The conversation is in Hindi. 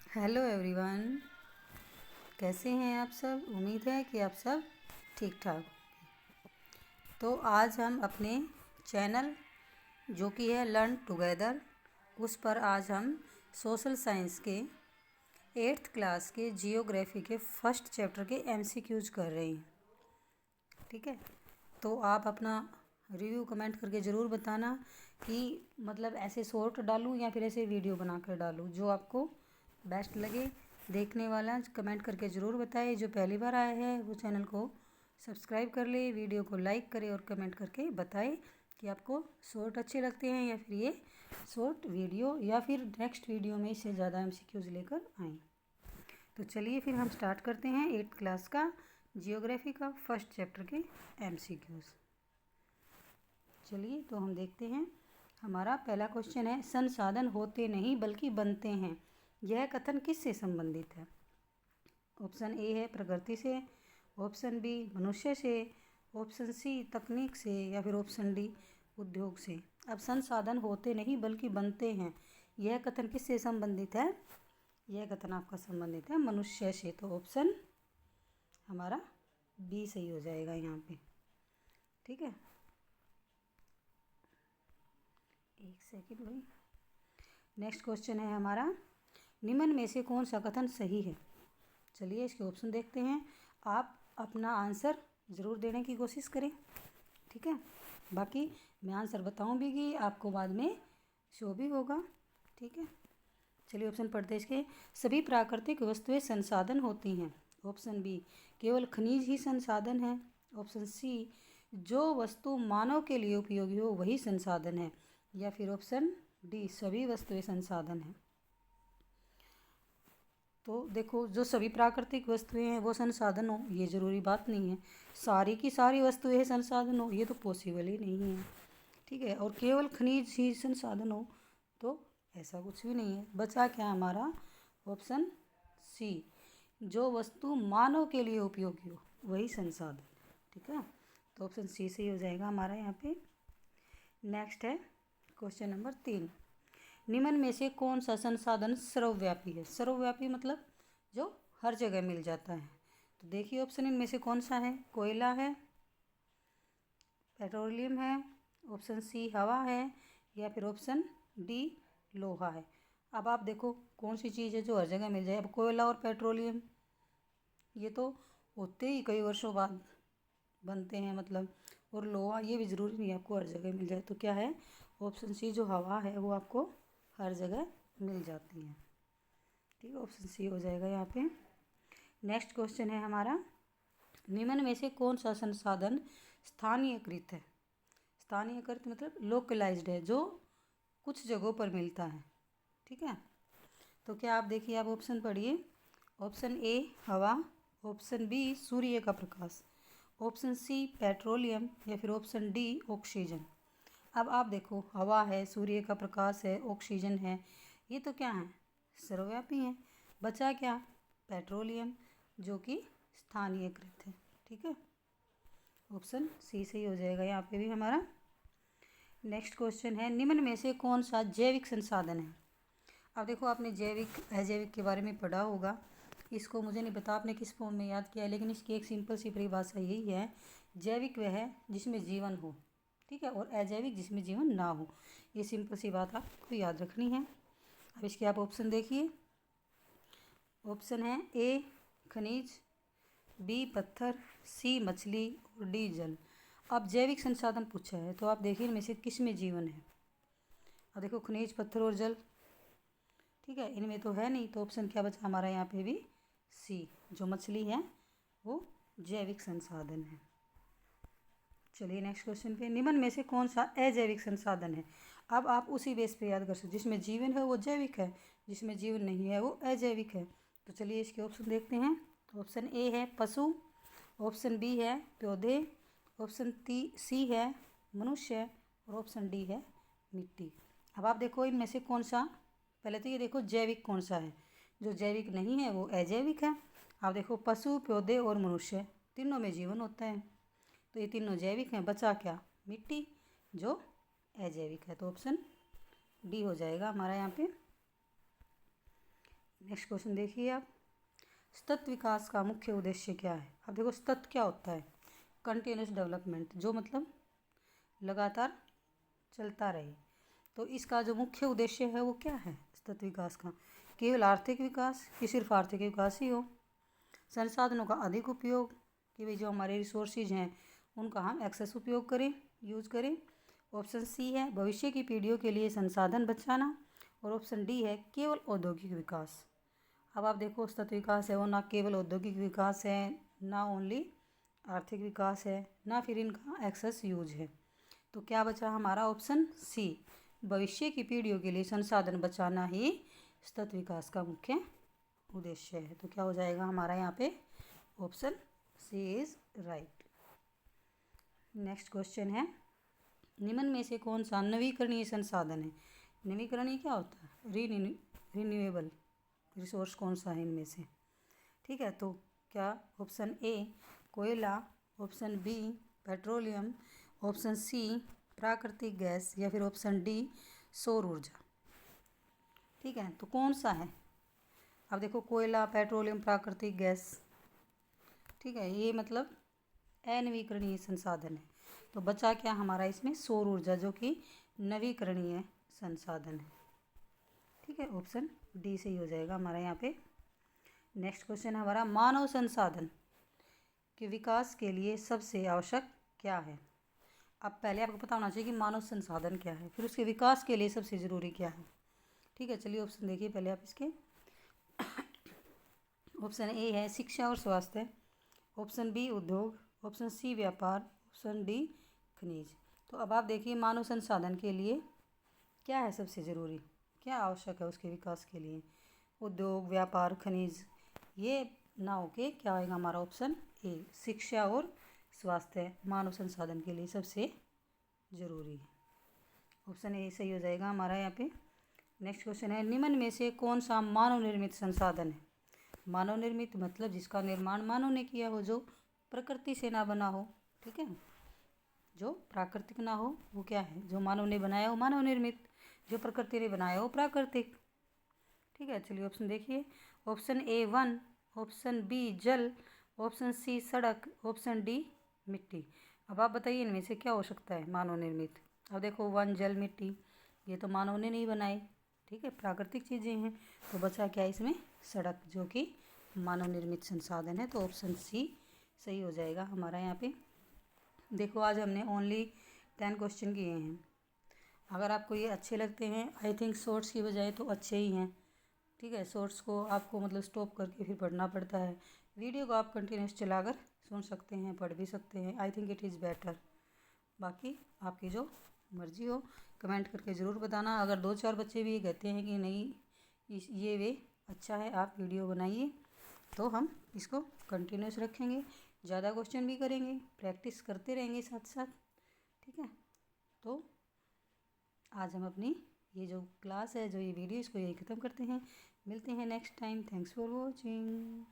हेलो एवरीवन, कैसे हैं आप सब। उम्मीद है कि आप सब ठीक ठाक। तो आज हम अपने चैनल जो कि है लर्न टुगेदर, उस पर आज हम सोशल साइंस के 8th क्लास के जियोग्राफी के फर्स्ट चैप्टर के एमसीक्यूज कर रहे हैं। ठीक है, तो आप अपना रिव्यू कमेंट करके ज़रूर बताना कि मतलब ऐसे शॉर्ट डालूं या फिर ऐसे वीडियो बनाकर डालूं, जो आपको बेस्ट लगे। देखने वाला कमेंट करके ज़रूर बताए। जो पहली बार आया है वो चैनल को सब्सक्राइब कर ले, वीडियो को लाइक करे और कमेंट करके बताए कि आपको शॉर्ट अच्छे लगते हैं या फिर ये शॉर्ट वीडियो या फिर नेक्स्ट वीडियो में इससे ज़्यादा एमसीक्यूज लेकर आएँ। तो चलिए फिर हम स्टार्ट करते हैं 8th क्लास का जियोग्राफी का फर्स्ट चैप्टर के एमसीक्यूज। चलिए तो हम देखते हैं। हमारा पहला क्वेश्चन है, संसाधन होते नहीं बल्कि बनते हैं, यह कथन किससे संबंधित है। ऑप्शन ए है प्रकृति से, ऑप्शन बी मनुष्य से, ऑप्शन सी तकनीक से या फिर ऑप्शन डी उद्योग से। अब संसाधन होते नहीं बल्कि बनते हैं, यह कथन किससे संबंधित है। यह कथन आपका संबंधित है मनुष्य से। तो ऑप्शन हमारा बी सही हो जाएगा यहाँ पे। ठीक है, एक सेकेंड भाई। नेक्स्ट क्वेश्चन है हमारा, निम्न में से कौन सा कथन सही है। चलिए इसके ऑप्शन देखते हैं। आप अपना आंसर ज़रूर देने की कोशिश करें। ठीक है, बाकी मैं आंसर बताऊंगी, आपको बाद में शो भी होगा। ठीक है, चलिए ऑप्शन पढ़ते हैं इसके। सभी प्राकृतिक वस्तुएं संसाधन होती हैं। ऑप्शन बी केवल खनिज ही संसाधन है। ऑप्शन सी जो वस्तु मानव के लिए उपयोगी हो वही संसाधन है। या फिर ऑप्शन डी सभी वस्तुएं संसाधन हैं। तो देखो, जो सभी प्राकृतिक वस्तुएं हैं वो संसाधन हो ये ज़रूरी बात नहीं है। सारी की सारी वस्तुएं संसाधन हो ये तो पॉसिबल ही नहीं है। ठीक है, और केवल खनिज ही संसाधन हो तो ऐसा कुछ भी नहीं है। बचा क्या हमारा ऑप्शन सी, जो वस्तु मानव के लिए उपयोगी हो वही संसाधन। ठीक है, तो ऑप्शन सी सही हो जाएगा हमारा यहाँ पे। नेक्स्ट है क्वेश्चन नंबर 3, निम्न में से कौन सा संसाधन सर्वव्यापी है। सर्वव्यापी मतलब जो हर जगह मिल जाता है। तो देखिए ऑप्शन इनमें से कौन सा है। कोयला है, पेट्रोलियम है, ऑप्शन सी हवा है या फिर ऑप्शन डी लोहा है। अब आप देखो कौन सी चीज़ है जो हर जगह मिल जाए। अब कोयला और पेट्रोलियम ये तो होते ही कई वर्षों बाद बनते हैं मतलब, और लोहा ये भी ज़रूरी नहीं है आपको हर जगह मिल जाए। तो क्या है ऑप्शन सी, जो हवा है वो आपको हर जगह मिल जाती है। ठीक है, ऑप्शन सी हो जाएगा यहाँ पे। नेक्स्ट क्वेश्चन है हमारा, निम्न में से कौन सा संसाधन स्थानीयकृत है। स्थानीयकृत मतलब लोकलाइज्ड है, जो कुछ जगहों पर मिलता है। ठीक है, तो क्या आप देखिए, आप ऑप्शन पढ़िए। ऑप्शन ए हवा, ऑप्शन बी सूर्य का प्रकाश, ऑप्शन सी पेट्रोलियम या फिर ऑप्शन डी ऑक्सीजन। अब आप देखो, हवा है, सूर्य का प्रकाश है, ऑक्सीजन है, ये तो क्या है सर्वव्यापी है। बचा क्या पेट्रोलियम, जो कि स्थानीयकृत है। ठीक है, ऑप्शन सी सही हो जाएगा यहाँ पे भी हमारा। नेक्स्ट क्वेश्चन है, निम्न में से कौन सा जैविक संसाधन है। अब देखो, आपने जैविक अजैविक के बारे में पढ़ा होगा। इसको मुझे नहीं पता आपने किस फॉर्म में याद किया है, लेकिन इसकी एक सिंपल सी परिभाषा यही है, जैविक वह है जिसमें जीवन हो। ठीक है, और अजैविक जिसमें जीवन ना हो। ये सिंपल सी बात आपको याद रखनी है। अब इसके आप ऑप्शन देखिए। ऑप्शन है ए खनिज, बी पत्थर, सी मछली और डी जल। अब जैविक संसाधन पूछा है तो आप देखिए इनमें से किस में जीवन है। अब देखो खनिज, पत्थर और जल, ठीक है, इनमें तो है नहीं। तो ऑप्शन क्या बचा हमारा यहाँ पे भी सी, जो मछली है वो जैविक संसाधन है। चलिए नेक्स्ट क्वेश्चन पे, निम्न में से कौन सा अजैविक संसाधन है। अब आप उसी बेस पे याद कर सकते, जिसमें जीवन है वो जैविक है, जिसमें जीवन नहीं है वो अजैविक है। तो चलिए इसके ऑप्शन देखते हैं। तो ऑप्शन ए है पशु, ऑप्शन बी है पौधे, ऑप्शन सी है मनुष्य और ऑप्शन डी है मिट्टी। अब आप देखो इनमें से कौन सा, पहले तो ये देखो जैविक कौन सा है। जो जैविक नहीं है वो अजैविक है। आप देखो पशु, पौधे और मनुष्य तीनों में जीवन होता है, तो ये तीनों जैविक हैं। बचा क्या मिट्टी, जो अजैविक है। तो ऑप्शन डी हो जाएगा हमारा यहाँ पे। नेक्स्ट क्वेश्चन देखिए आप, सतत विकास का मुख्य उद्देश्य क्या है। अब देखो सतत क्या होता है, कंटिन्यूस डेवलपमेंट, जो मतलब लगातार चलता रहे। तो इसका जो मुख्य उद्देश्य है वो क्या है सतत विकास का, केवल आर्थिक विकास कि सिर्फ आर्थिक विकास ही हो, संसाधनों का अधिक उपयोग कि भाई जो हमारे रिसोर्सेज हैं उनका हम एक्सेस उपयोग करें, यूज़ करें। ऑप्शन सी है भविष्य की पीढ़ियों के लिए संसाधन बचाना, और ऑप्शन डी है केवल औद्योगिक विकास। अब आप देखो सतत विकास है वो ना केवल औद्योगिक विकास है, ना ओनली आर्थिक विकास है, ना फिर इनका एक्सेस यूज है। तो क्या बचा हमारा ऑप्शन सी, भविष्य की पीढ़ियों के लिए संसाधन बचाना ही सतत विकास का मुख्य उद्देश्य है। तो क्या हो जाएगा हमारा यहाँ पे option C is right. Next question है, निम्न में से कौन सा नवीकरणीय संसाधन है। नवीकरणीय क्या होता है, रिन्यूएबल रिसोर्स कौन सा है इनमें से। ठीक है, तो क्या ऑप्शन ए कोयला, option B petroleum, option C प्राकृतिक गैस, या फिर ऑप्शन डी सौर ऊर्जा। ठीक है, तो कौन सा है। अब देखो कोयला, पेट्रोलियम, प्राकृतिक गैस, ठीक है, ये मतलब अनवीकरणीय संसाधन है। तो बचा क्या हमारा इसमें सौर ऊर्जा, जो कि नवीकरणीय संसाधन है। ठीक है, ऑप्शन डी सही हो जाएगा हमारा यहाँ पे। नेक्स्ट क्वेश्चन है हमारा, मानव संसाधन के विकास के लिए सबसे आवश्यक क्या है। अब पहले आपको पता होना चाहिए कि मानव संसाधन क्या है, फिर उसके विकास के लिए सबसे ज़रूरी क्या है। ठीक है, चलिए ऑप्शन देखिए पहले आप इसके। ऑप्शन ए है शिक्षा और स्वास्थ्य, ऑप्शन बी उद्योग, ऑप्शन सी व्यापार, ऑप्शन डी खनिज। तो अब आप देखिए मानव संसाधन के लिए क्या है सबसे ज़रूरी, क्या आवश्यक है उसके विकास के लिए, उद्योग, व्यापार, खनिज। ये ना होके क्या आएगा हमारा ऑप्शन ए, शिक्षा और स्वास्थ्य मानव संसाधन के लिए सबसे ज़रूरी है। ऑप्शन ए सही हो जाएगा हमारा यहाँ पे। नेक्स्ट क्वेश्चन है, निम्न में से कौन सा मानव निर्मित संसाधन है। मानव निर्मित मतलब जिसका निर्माण मानव ने किया हो, जो प्रकृति से ना बना हो। ठीक है, जो प्राकृतिक ना हो वो क्या है, जो मानव ने बनाया हो मानव निर्मित, जो प्रकृति ने बनाया हो प्राकृतिक। ठीक है, चलिए ऑप्शन देखिए, ऑप्शन ए वन, ऑप्शन बी जल, ऑप्शन सी सड़क, ऑप्शन डी मिट्टी। अब आप बताइए इनमें से क्या हो सकता है मानव निर्मित। अब देखो वन, जल, मिट्टी, ये तो मानव ने नहीं बनाए, ठीक है, प्राकृतिक चीज़ें हैं। तो बचा क्या इसमें सड़क, जो कि मानव निर्मित संसाधन है। तो ऑप्शन सी सही हो जाएगा हमारा यहाँ पे। देखो आज हमने ओनली 10 क्वेश्चन किए हैं। अगर आपको ये अच्छे लगते हैं, आई थिंक शॉर्ट्स की बजाय तो अच्छे ही हैं। ठीक है, शॉर्ट्स को आपको मतलब स्टॉप करके फिर पढ़ना पड़ता है, वीडियो को आप कंटिन्यूस चलाकर सुन सकते हैं, पढ़ भी सकते हैं। I think it is better. बाकी आपकी जो मर्ज़ी हो, कमेंट करके ज़रूर बताना। अगर 2-4 बच्चे भी कहते हैं कि नहीं ये वे अच्छा है, आप वीडियो बनाइए, तो हम इसको कंटिन्यूस रखेंगे, ज़्यादा क्वेश्चन भी करेंगे, प्रैक्टिस करते रहेंगे साथ साथ। ठीक है, तो आज हम अपनी ये जो क्लास है, जो ये वीडियो, इसको यही ख़त्म करते हैं। मिलते हैं next time. Thanks for watching.